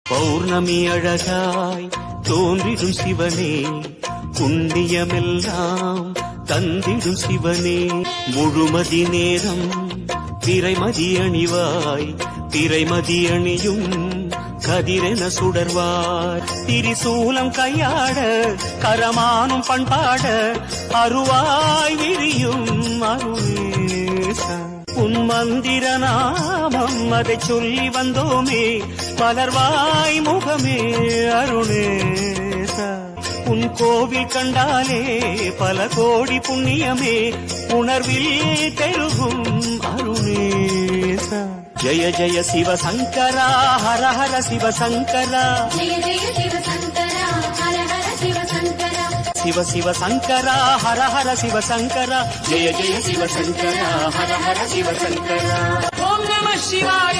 பௌர்ணமி அழகாய் தோன்றிடும் சிவனே, புண்ணியமெல்லாம் தந்திடும் சிவனே. முழுமதி நேரம் திரைமதி அணிவாய், திரைமதி அணியும் கதிரென சுடர்வார். திரிசூலம் கையாட கரமானும் பண்பாட, அருவாய் விரியும் அருணேசா. உன் மந்திர நாமம் அதை சொல்லி வந்தோமே, மலர்வாய் முகமே அருணேசா. உன் கோவில் கண்டாலே பல கோடி புண்ணியமே, உணர்வில் பெருகும் அருணேசா. ஜய ஜய சிவ சங்கரா, ஹர ஹர சிவ சங்கரா, ஜய ஜய சிவ சங்கரா, ஹர ஹர சிவ சங்கரா, சிவ சிவ சங்கரா, ஹர ஹர சிவ சங்கரா, ஜய ஜய சிவ சங்கரா, ஹர ஹர சிவ சங்கரா. ஓம் நம சிவாய.